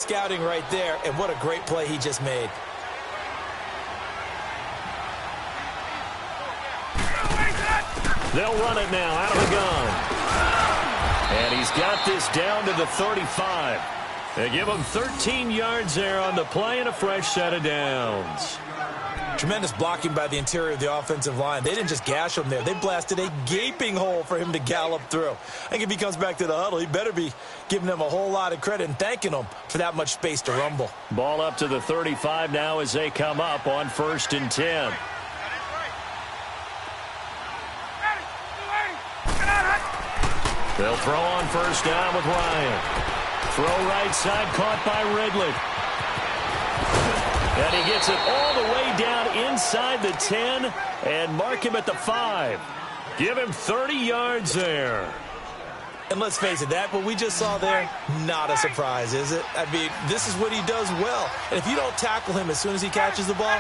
scouting right there, and what a great play he just made. They'll run it now out of the gun. And he's got this down to the 35. They give him 13 yards there on the play and a fresh set of downs. Tremendous blocking by the interior of the offensive line. They didn't just gash him there. They blasted a gaping hole for him to gallop through. I think if he comes back to the huddle, he better be giving them a whole lot of credit and thanking them for that much space to rumble. Ball up to the 35 now as they come up on 1st and 10. They'll throw on 1st down with Ryan. Throw right side, caught by Ridley. And he gets it all the way down inside the 10 and mark him at the 5. Give him 30 yards there. And let's face it, that what we just saw there, not a surprise, is it? I mean, this is what he does well. And if you don't tackle him as soon as he catches the ball,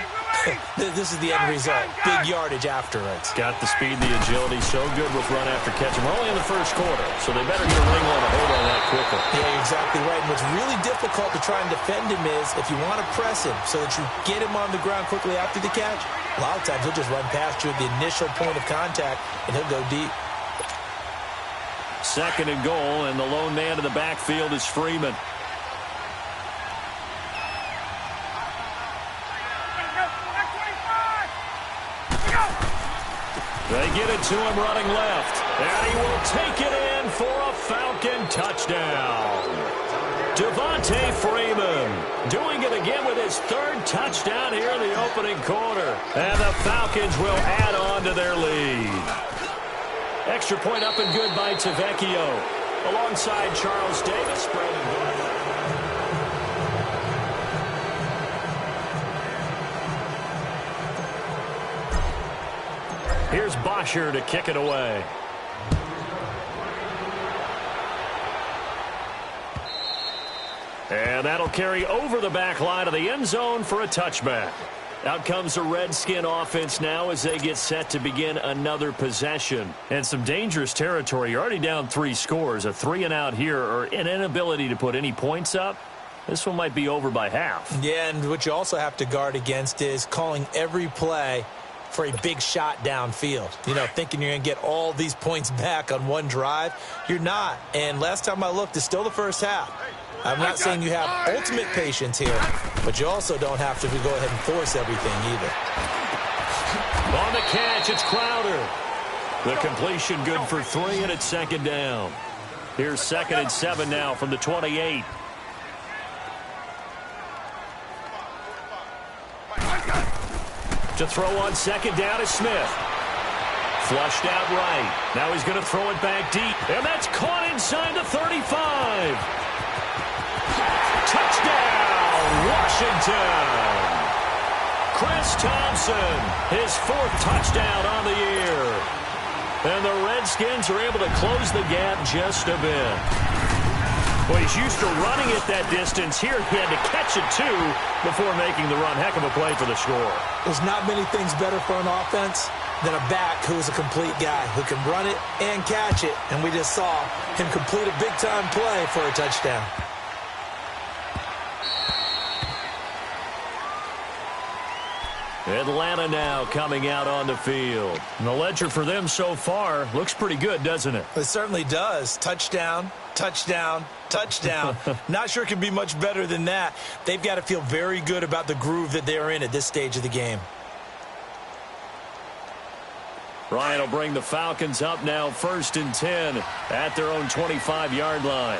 this is the end result. Big yardage afterwards. Got the speed, the agility, so good with run after catch. We're only in the 1st quarter, so they better get a ring on a hold on that quickly. Yeah, you're exactly right. And what's really difficult to try and defend him is if you want to press him so that you get him on the ground quickly after the catch, a lot of times he'll just run past you at the initial point of contact, and he'll go deep. 2nd and goal, and the lone man in the backfield is Freeman. They get it to him running left, and he will take it in for a Falcon touchdown. Devontae Freeman doing it again with his 3rd touchdown here in the opening quarter. And the Falcons will add on to their lead. Extra point up and good by Tavecchio. Alongside Charles Davis. Here's Bosher to kick it away. And that'll carry over the back line of the end zone for a touchback. Out comes the Redskin offense now as they get set to begin another possession. And some dangerous territory. You're already down 3 scores. A 3-and-out here or an inability to put any points up. This one might be over by half. Yeah, and what you also have to guard against is calling every play for a big shot downfield. You know, thinking you're going to get all these points back on one drive. You're not. And last time I looked, it's still the first half. I'm not saying you have ultimate patience here, but you also don't have to go ahead and force everything either. On the catch, it's Crowder. The completion good for 3, and it's 2nd down. Here's 2nd and 7 now from the 28. To throw on 2nd down is Smith. Flushed out right. Now he's going to throw it back deep. And that's caught inside the 35. Touchdown, Washington. Chris Thompson, his 4th touchdown on the year. And the Redskins are able to close the gap just a bit. Well, he's used to running it that distance. Here he had to catch it, too, before making the run. Heck of a play for the score. There's not many things better for an offense than a back who is a complete guy who can run it and catch it. And we just saw him complete a big-time play for a touchdown. Atlanta now coming out on the field. And the ledger for them so far looks pretty good, doesn't it? It certainly does. Touchdown, touchdown, touchdown. Not sure it can be much better than that. They've got to feel very good about the groove that they're in at this stage of the game. Ryan will bring the Falcons up now 1st and 10 at their own 25-yard line.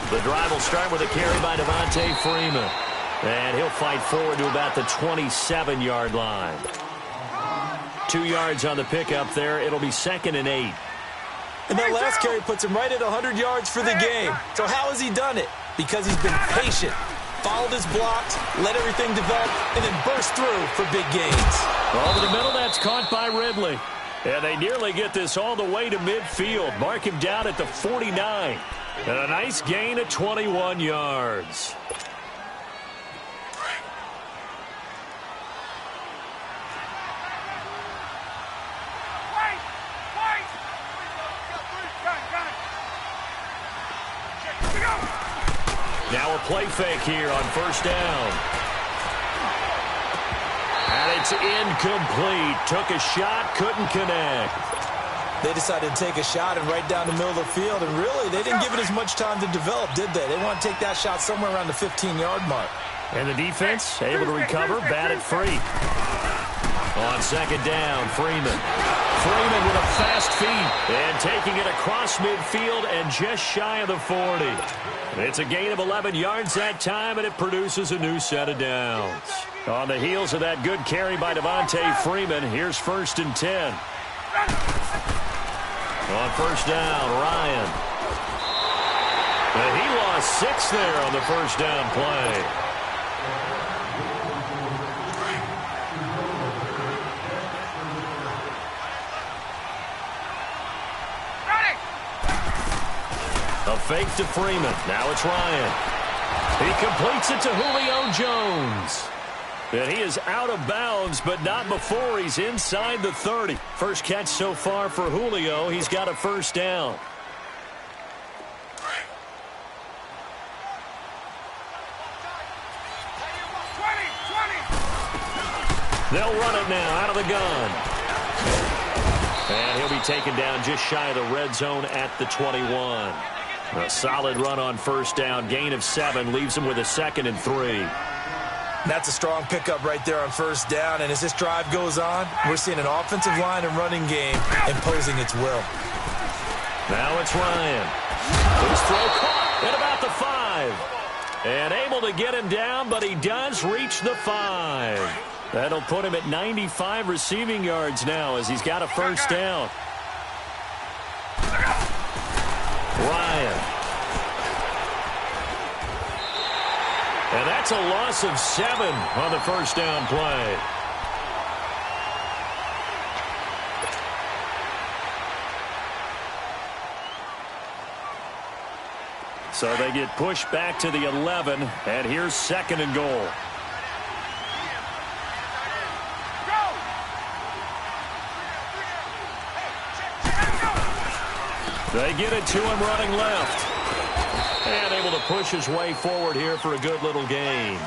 The drive will start with a carry by Devontae Freeman. And he'll fight forward to about the 27-yard line. 2 yards on the pickup there. It'll be 2nd and 8. And that last carry puts him right at 100 yards for the game. So how has he done it? Because he's been patient, followed his blocks, let everything develop, and then burst through for big gains. Over the middle, that's caught by Ridley. And they nearly get this all the way to midfield. Mark him down at the 49. And a nice gain of 21 yards. Now a play fake here on first down. And it's incomplete. Took a shot, couldn't connect. They decided to take a shot and right down the middle of the field, and really, they didn't give it as much time to develop, did they? They want to take that shot somewhere around the 15-yard mark. And the defense able to recover, batted free. On second down, Freeman. Freeman with a fast feet and taking it across midfield and just shy of the 40. It's a gain of 11 yards that time, and it produces a new set of downs. On the heels of that good carry by Devontae Freeman, here's 1st and 10. On first down, Ryan. And he lost 6 there on the first down play. A fake to Freeman. Now it's Ryan. He completes it to Julio Jones. And he is out of bounds, but not before he's inside the 30. First catch so far for Julio. He's got a first down. They'll run it now out of the gun. And he'll be taken down just shy of the red zone at the 21. A solid run on first down. Gain of 7 leaves him with a 2nd and 3. That's a strong pickup right there on first down, and as this drive goes on, we're seeing an offensive line and running game imposing its will. Now it's Ryan. His throw caught at about the 5. And able to get him down, but he does reach the 5. That'll put him at 95 receiving yards now as he's got a first down. Ryan. And that's a loss of 7 on the first down play. So they get pushed back to the 11, and here's 2nd and goal. They get it to him running left. And able to push his way forward here for a good little gain.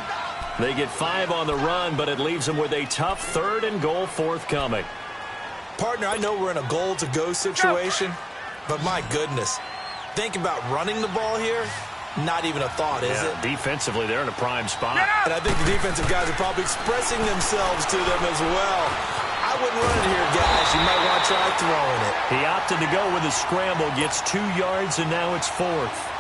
They get 5 on the run, but it leaves them with a tough 3rd and goal forthcoming. Partner, I know we're in a goal-to-go situation, but my goodness, think about running the ball here. Not even a thought, is it? Defensively, they're in a prime spot. And I think the defensive guys are probably expressing themselves to them as well. I wouldn't run it here, guys. You might want to try throwing it. He opted to go with a scramble, gets 2 yards, and now it's 4th.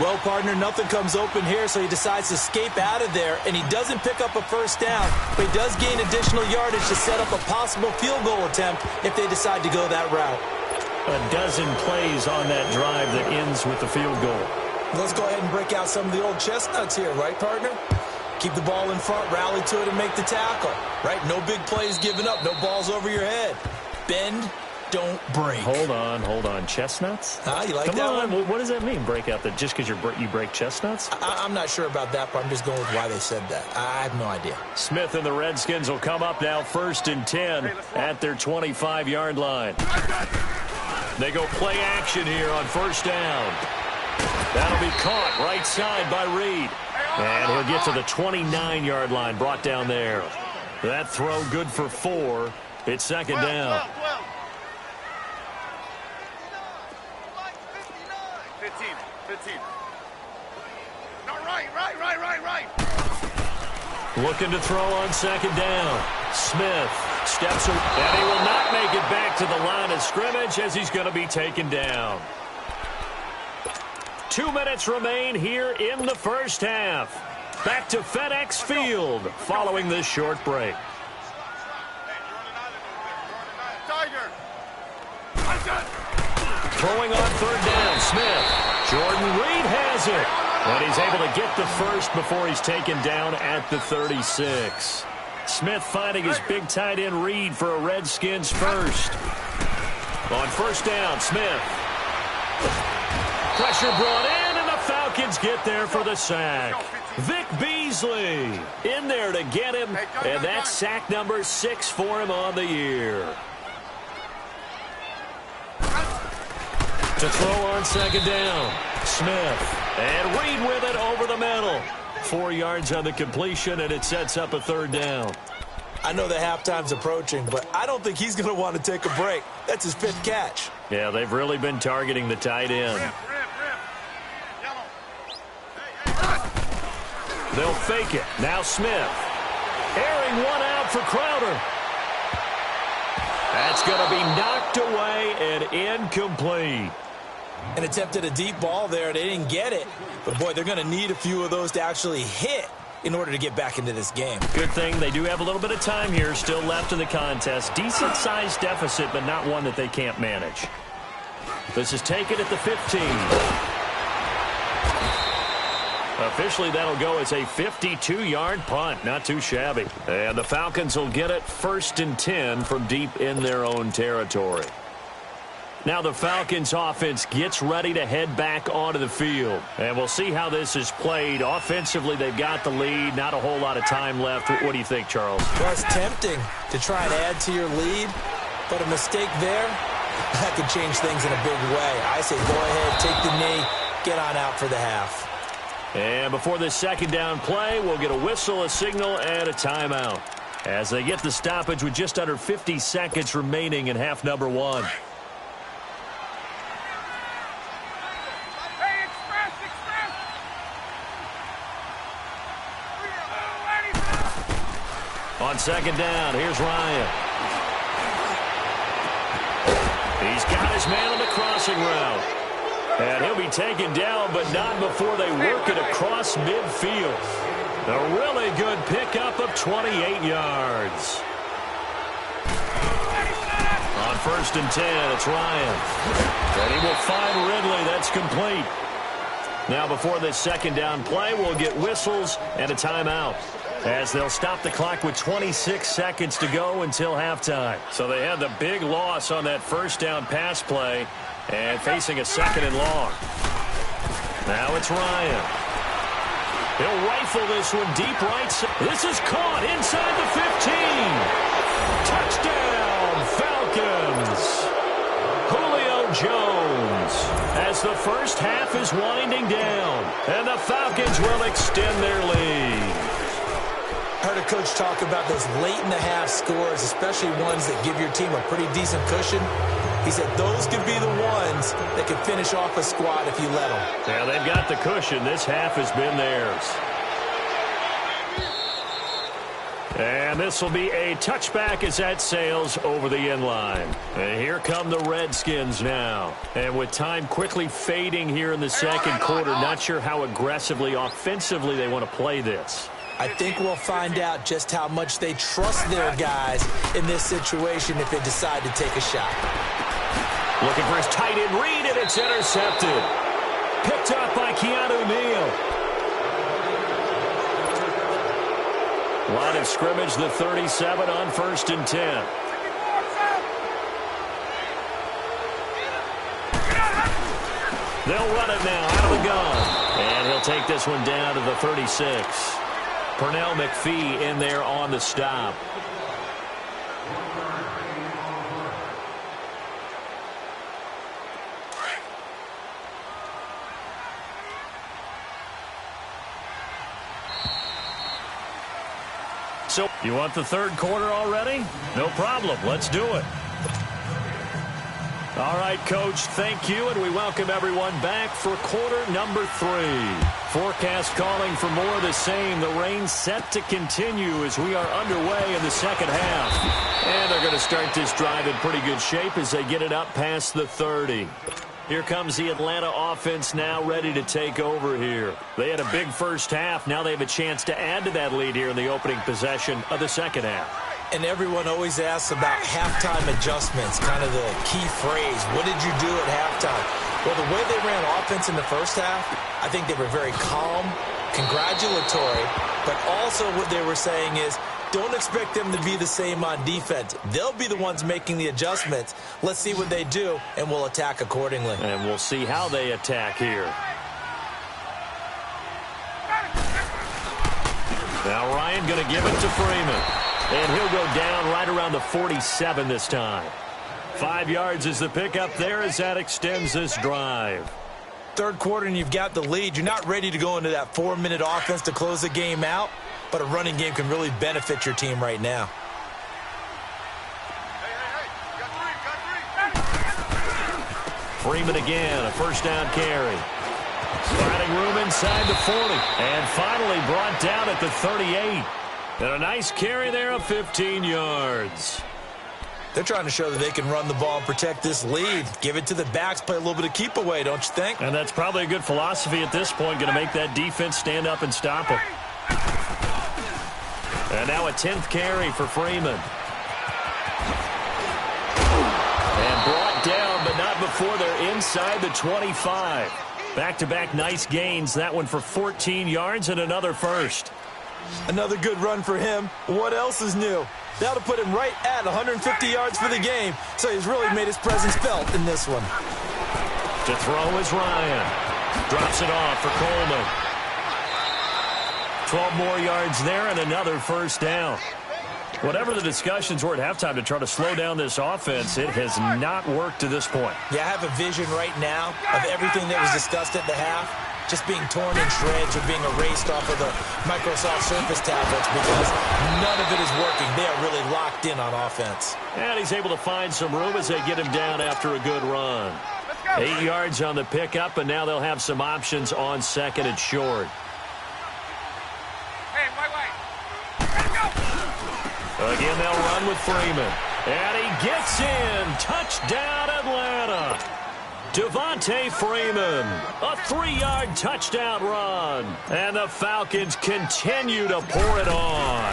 Well, partner, nothing comes open here, so he decides to escape out of there, and he doesn't pick up a first down, but he does gain additional yardage to set up a possible field goal attempt if they decide to go that route. A dozen plays on that drive that ends with the field goal. Let's go ahead and break out some of the old chestnuts here, right, partner? Keep the ball in front, rally to it, and make the tackle, right? No big plays given up, no balls over your head. Bend, don't break. Hold on. Chestnuts? You like Come that on. one? What does that mean, break out? That just because you break chestnuts? I'm not sure about that, but I'm just going with why they said that. I have no idea. Smith and the Redskins will come up now 1st and 10 at their 25-yard line. They go play action here on first down. That'll be caught right side by Reed. And he'll get to the 29-yard line, brought down there. That throw good for 4. It's 2nd down. 15. No, right. Looking to throw on 2nd down. Smith steps and he will not make it back to the line of scrimmage as he's going to be taken down. 2 minutes remain here in the first half. Back to FedEx Field following this short break. Throwing on 3rd down, Smith. Jordan Reed has it. And he's able to get the first before he's taken down at the 36. Smith finding his big tight end Reed for a Redskins first. On first down, Smith. Pressure brought in, and the Falcons get there for the sack. Vic Beasley in there to get him, and that's sack number 6 for him on the year. To throw on second down. Smith. And Reed with it over the middle. 4 yards on the completion, and it sets up a third down. I know the halftime's approaching, but I don't think he's going to want to take a break. That's his 5th catch. Yeah, they've really been targeting the tight end. They'll fake it. Now Smith. Airing one out for Crowder. That's going to be knocked away and incomplete. And attempted a deep ball there. They didn't get it. But, boy, they're going to need a few of those to actually hit in order to get back into this game. Good thing they do have a little bit of time here still left in the contest. Decent-sized deficit, but not one that they can't manage. This is taken at the 15. Officially, that'll go as a 52-yard punt. Not too shabby. And the Falcons will get it 1st and 10 from deep in their own territory. Now the Falcons offense gets ready to head back onto the field. And we'll see how this is played. Offensively, they've got the lead. Not a whole lot of time left. What do you think, Charles? Well, it's tempting to try and add to your lead, but a mistake there, that could change things in a big way. I say go ahead, take the knee, get on out for the half. And before this second down play, we'll get a whistle, a signal, and a timeout as they get the stoppage with just under 50 seconds remaining in half number 1. On second down, here's Ryan. He's got his man on the crossing route. And he'll be taken down, but not before they work it across midfield. A really good pickup of 28 yards. On 1st and 10, it's Ryan. And he will find Ridley. That's complete. Now before this second down play, we'll get whistles and a timeout, as they'll stop the clock with 26 seconds to go until halftime. So they had the big loss on that first down pass play and facing a 2nd and long. Now it's Ryan. He'll rifle this one deep right. This is caught inside the 15. Touchdown, Falcons. Julio Jones, as the first half is winding down, and the Falcons will extend their lead. Heard a coach talk about those late-in-the-half scores, especially ones that give your team a pretty decent cushion. He said those could be the ones that could finish off a squad if you let them. Yeah, they've got the cushion. This half has been theirs. And this will be a touchback as that sails over the end line. And here come the Redskins now. And with time quickly fading here in the second quarter, not sure how aggressively, offensively they want to play this. I think we'll find out just how much they trust their guys in this situation if they decide to take a shot. Looking for his tight end Reed, and it's intercepted. Picked up by Keanu Neal. Line of scrimmage, the 37 on 1st and 10. They'll run it now out of the gun. And he'll take this one down to the 36. Pernell McPhee in there on the stop. So, you want the third quarter already? No problem. Let's do it. All right, Coach, thank you, and we welcome everyone back for quarter number 3. Forecast calling for more of the same. The rain set to continue as we are underway in the second half. And they're going to start this drive in pretty good shape as they get it up past the 30. Here comes the Atlanta offense now ready to take over here. They had a big first half. Now they have a chance to add to that lead here in the opening possession of the second half. And everyone always asks about halftime adjustments, kind of the key phrase. What did you do at halftime? Well, the way they ran offense in the first half, I think they were very calm, congratulatory, but also what they were saying is, don't expect them to be the same on defense. They'll be the ones making the adjustments. Let's see what they do, and we'll attack accordingly. And we'll see how they attack here. Now Ryan going to give it to Freeman. And he'll go down right around the 47 this time. 5 yards is the pickup there as that extends this drive. Third quarter and you've got the lead. You're not ready to go into that 4-minute offense to close the game out, but a running game can really benefit your team right now. Freeman again, a first down carry. Finding room inside the 40. And finally brought down at the 38. And a nice carry there of 15 yards. They're trying to show that they can run the ball and protect this lead. Give it to the backs, play a little bit of keep away, don't you think? And that's probably a good philosophy at this point, going to make that defense stand up and stop them. And now a 10th carry for Freeman. And brought down, but not before they're inside the 25. Back-to-back nice gains. That one for 14 yards and another first. Another good run for him. What else is new? That'll put him right at 150 yards for the game. So he's really made his presence felt in this one. To throw is Ryan. Drops it off for Coleman. 12 more yards there and another first down. Whatever the discussions were at halftime to try to slow down this offense, it has not worked to this point. Yeah, I have a vision right now of everything that was discussed at the half just being torn in shreds or being erased off of the Microsoft Surface tablets because none of it is working. They are really locked in on offense. And he's able to find some room as they get him down after a good run. 8 yards on the pickup, and now they'll have some options on second and short. Again, they'll run with Freeman. And he gets in. Touchdown, Atlanta. Devontae Freeman, a 3-yard touchdown run. And the Falcons continue to pour it on.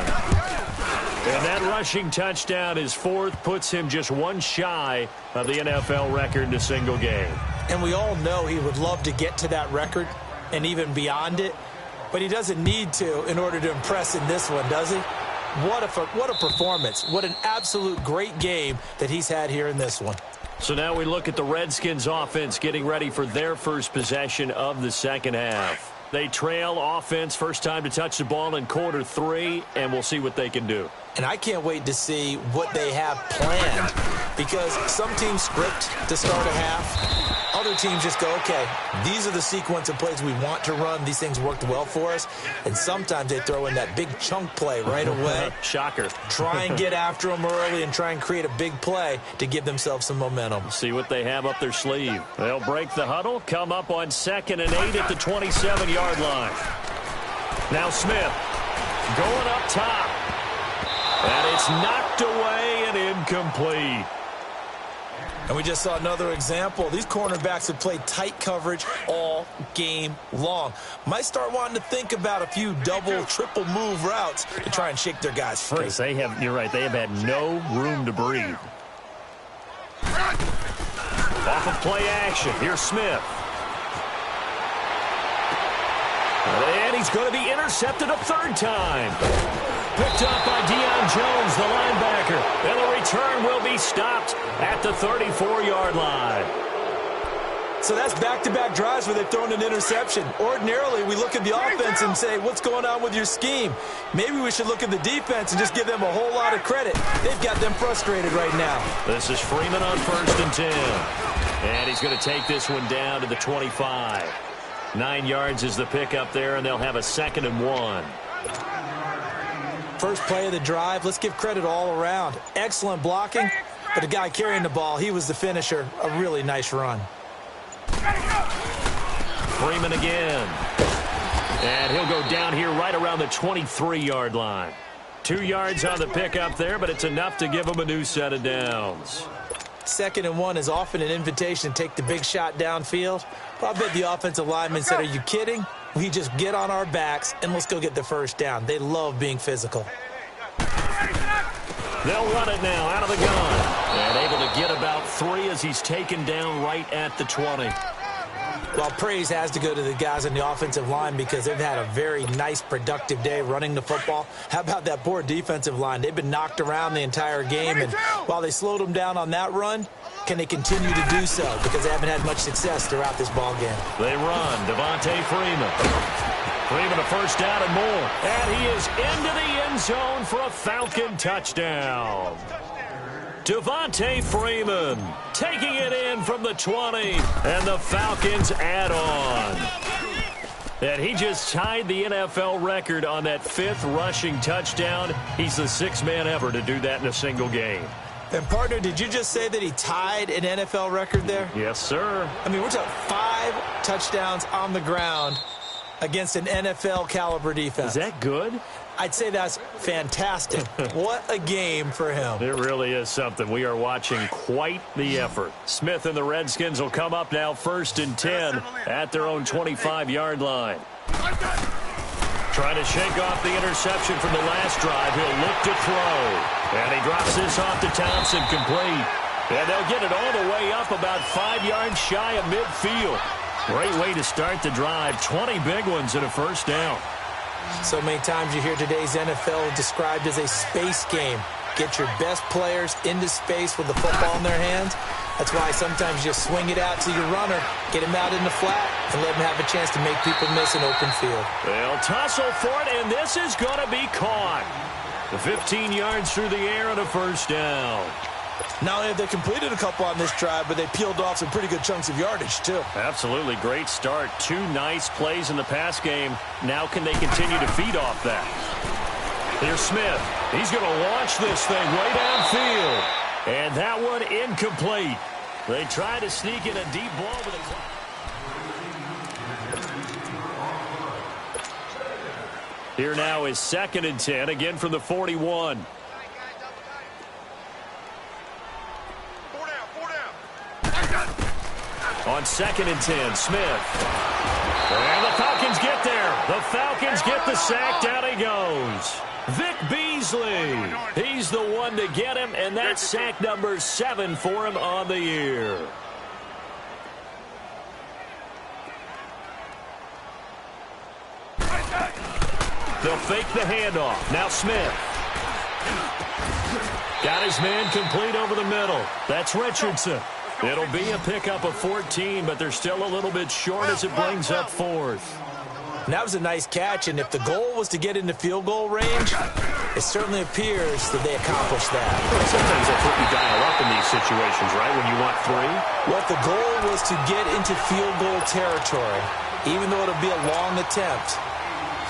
And that rushing touchdown, his fourth, puts him just one shy of the NFL record in a single game. And we all know he would love to get to that record and even beyond it. But he doesn't need to in order to impress in this one, does he? What a performance. What an absolute great game that he's had here in this one. So now we look at the Redskins offense getting ready for their first possession of the second half. They trail offense, first time to touch the ball in quarter 3, and we'll see what they can do. And I can't wait to see what they have planned because some teams script to start a half. Other teams just go, okay, these are the sequence of plays we want to run. These things worked well for us. And sometimes they throw in that big chunk play right away. Shocker. Try and get after them early and try and create a big play to give themselves some momentum. See what they have up their sleeve. They'll break the huddle, come up on 2nd and 8 at the 27-yard line. Now Smith going up top. And it's knocked away and incomplete. And we just saw another example. These cornerbacks have played tight coverage all game long. Might start wanting to think about a few double, triple move routes to try and shake their guys free. Because they have, you're right, they have had no room to breathe. Off of play action, here's Smith. And he's going to be intercepted a third time. Picked up by Deion Jones, the linebacker. And the return will be stopped at the 34-yard line. So that's back-to-back drives where they've thrown an interception. Ordinarily, we look at the offense and say, what's going on with your scheme? Maybe we should look at the defense and just give them a whole lot of credit. They've got them frustrated right now. This is Freeman on 1st and 10. And he's going to take this one down to the 25. 9 yards is the pickup there, and they'll have a 2nd and 1. First play of the drive, let's give credit all around. Excellent blocking, but the guy carrying the ball, he was the finisher. A really nice run. Freeman again. And he'll go down here right around the 23-yard line. 2 yards on the pickup there, but it's enough to give him a new set of downs. 2nd and 1 is often an invitation to take the big shot downfield. Well, I bet the offensive lineman said, are you kidding? We just get on our backs and let's go get the first down. They love being physical. They'll run it now out of the gun. And able to get about 3 as he's taken down right at the 20. Well, praise has to go to the guys on the offensive line because they've had a very nice, productive day running the football. How about that poor defensive line? They've been knocked around the entire game, and while they slowed them down on that run, can they continue to do so? Because they haven't had much success throughout this ball game. They run. Devontae Freeman. Freeman a first down and more. And he is into the end zone for a Falcon touchdown. Devontae Freeman taking it in from the 20, and the Falcons add on. And he just tied the NFL record on that 5th rushing touchdown. He's the 6th man ever to do that in a single game. And, partner, did you just say that he tied an NFL record there? Yes, sir. I mean, we're talking 5 touchdowns on the ground against an NFL-caliber defense. Is that good? I'd say that's fantastic. What a game for him. It really is something. We are watching quite the effort. Smith and the Redskins will come up now 1st and 10 at their own 25-yard line. Trying to shake off the interception from the last drive. He'll look to throw. And he drops this off to Thompson, complete. And they'll get it all the way up about 5 yards shy of midfield. Great way to start the drive. 20 big ones and a first down. So many times you hear today's NFL described as a space game. Get your best players into space with the football in their hands. That's why sometimes you just swing it out to your runner, get him out in the flat, and let him have a chance to make people miss an open field. They'll tussle for it, and this is going to be caught. The 15 yards through the air and a first down. Not only have they completed a couple on this drive, but they peeled off some pretty good chunks of yardage, too. Absolutely. Great start. 2 nice plays in the pass game. Now can they continue to feed off that? Here's Smith. He's going to launch this thing way downfield. And that one incomplete. They try to sneak in a deep ball with a... Here now is 2nd and 10, again from the 41. On 2nd and 10, Smith. And the Falcons get there. The Falcons get the sack. Down he goes. Vic Beasley. He's the one to get him, and that's sack number 7 for him on the year. They'll fake the handoff. Now Smith. Got his man complete over the middle. That's Richardson. It'll be a pickup of 14, but they're still a little bit short as it brings up 4th. And that was a nice catch, and if the goal was to get into field goal range, it certainly appears that they accomplished that. Sometimes that's what you dial up in these situations, right, when you want 3? Well, if the goal was to get into field goal territory, even though it'll be a long attempt,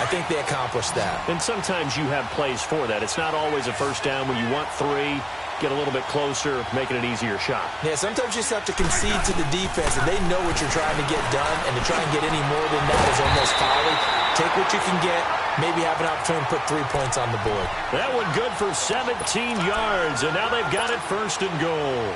I think they accomplished that. And sometimes you have plays for that. It's not always a first down when you want 3. Get a little bit closer, making it an easier shot. Yeah, sometimes you just have to concede to the defense, and they know what you're trying to get done, and to try and get any more than that is almost folly. Take what you can get, maybe have an opportunity to put 3 points on the board. That one good for 17 yards, and now they've got it 1st and goal.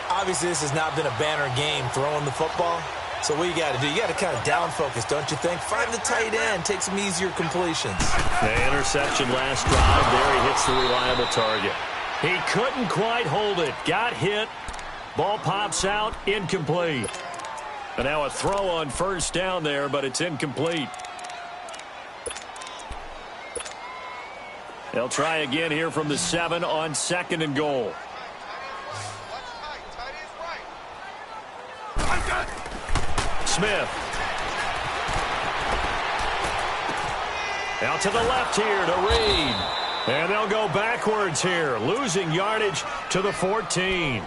Obviously, this has not been a banner game throwing the football. So what you got to do, you got to kind of down focus, don't you think? Find the tight end, take some easier completions. The interception last drive there. He hits the reliable target. He couldn't quite hold it. Got hit. Ball pops out. Incomplete. And now a throw on 1st down there, but it's incomplete. They'll try again here from the 7 on 2nd and goal. Smith. Out to the left here to Reed. And they'll go backwards here, losing yardage to the 14.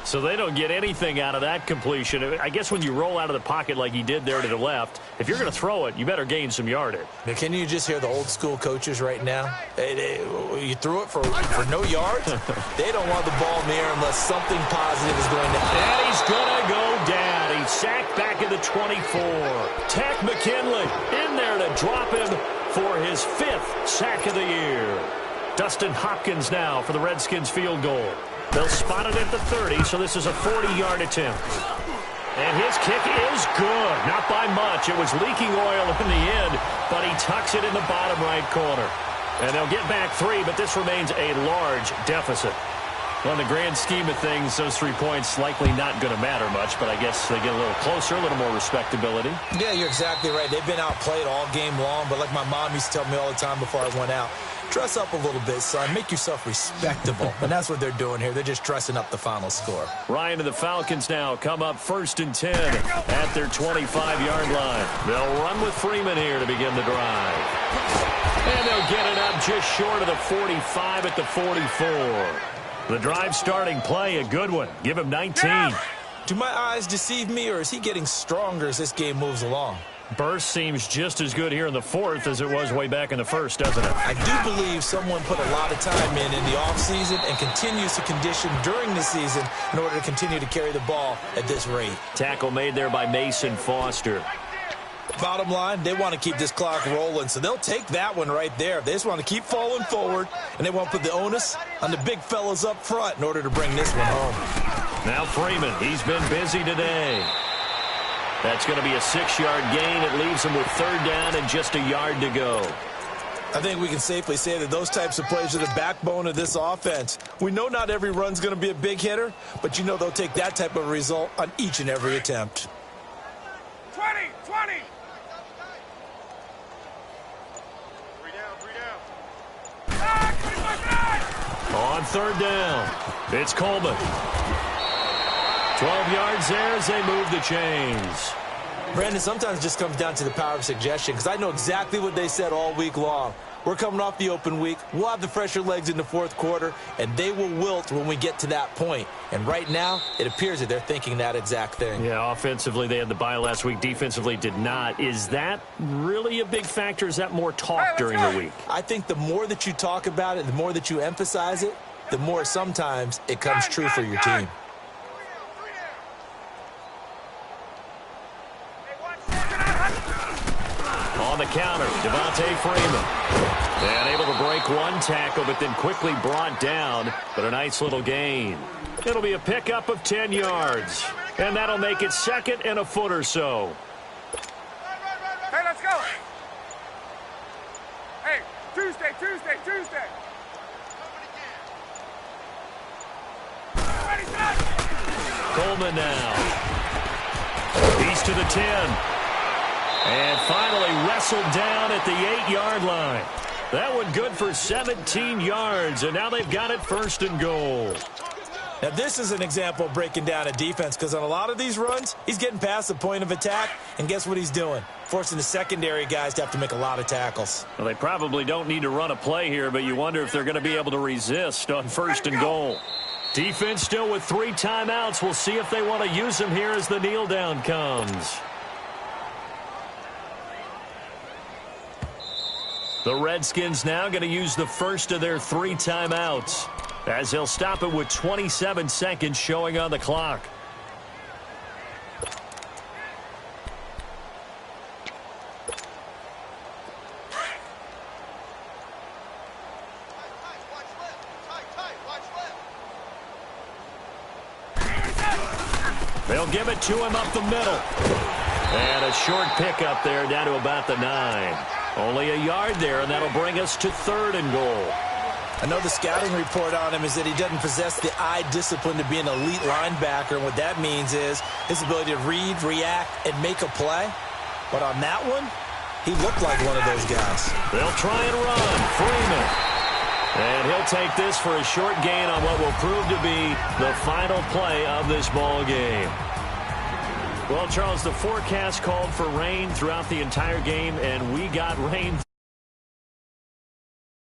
So they don't get anything out of that completion. I guess when you roll out of the pocket like he did there to the left, if you're going to throw it, you better gain some yardage. Now, can you just hear the old school coaches right now? You threw it for no yards? They don't want the ball in the air unless something positive is going to happen. And he's going to go down. He's sacked back at the 24. Tack McKinley in there to drop him for his 5th sack of the year. Dustin Hopkins now for the Redskins field goal. They'll spot it at the 30, so this is a 40-yard attempt. And his kick is good. Not by much. It was leaking oil in the end, but he tucks it in the bottom right corner. And they'll get back 3, but this remains a large deficit. Well, in the grand scheme of things, those 3 points likely not going to matter much, but I guess they get a little closer, a little more respectability. Yeah, you're exactly right. They've been outplayed all game long, but like my mom used to tell me all the time before I went out, dress up a little bit, son. Make yourself respectable. And that's what they're doing here. They're just dressing up the final score. Ryan and the Falcons now come up 1st and 10 at their 25-yard line. They'll run with Freeman here to begin the drive. And they'll get it up just short of the 45 at the 44. The drive starting play, a good one. Give him 19. Do my eyes deceive me, or is he getting stronger as this game moves along? Burst seems just as good here in the fourth as it was way back in the first, doesn't it? I do believe someone put a lot of time in the offseason and continues to condition during the season in order to continue to carry the ball at this rate. Tackle made there by Mason Foster. Bottom line, they want to keep this clock rolling, so they'll take that one right there. They just want to keep falling forward, and they want to put the onus on the big fellas up front in order to bring this one home. Now Freeman, he's been busy today. That's going to be a 6-yard gain. It leaves him with third down and just a yard to go. I think we can safely say that those types of plays are the backbone of this offense. We know not every run's going to be a big hitter, but you know they'll take that type of result on each and every attempt. 20. 3 down. On third down, it's Coleman. 12 yards there as they move the chains. Brandon, sometimes it just comes down to the power of suggestion, because I know exactly what they said all week long. We're coming off the open week. We'll have the fresher legs in the fourth quarter, and they will wilt when we get to that point. And right now, it appears that they're thinking that exact thing. Yeah, offensively, they had the bye last week. Defensively, did not. Is that really a big factor? Is that more talk during the week? I think the more that you talk about it, the more that you emphasize it, the more sometimes it comes true for your team. On the counter, Devontae Freeman. And able to break one tackle, but then quickly brought down. But a nice little gain. It'll be a pickup of 10 yards. And that'll make it second and a foot or so. Hey, let's go. Hey, Tuesday. Coleman now. He's to the 10. And finally wrestled down at the 8-yard line. That one good for 17 yards, and now they've got it first and goal. Now, this is an example of breaking down a defense, because on a lot of these runs, he's getting past the point of attack, and guess what he's doing? Forcing the secondary guys to have to make a lot of tackles. Well, they probably don't need to run a play here, but you wonder if they're going to be able to resist on first and goal. Defense still with 3 timeouts. We'll see if they want to use them here as the kneel down comes. The Redskins now going to use the first of their 3 timeouts, as they'll stop it with 27 seconds showing on the clock. They'll give it to him up the middle. And a short pickup there down to about the 9. Only a yard there, and that'll bring us to third and goal. I know the scouting report on him is that he doesn't possess the eye discipline to be an elite linebacker, and what that means is his ability to read, react, and make a play. But on that one, he looked like one of those guys. They'll try and run. Freeman. And he'll take this for a short gain on what will prove to be the final play of this ball game. Well, Charles, the forecast called for rain throughout the entire game, and we got rain.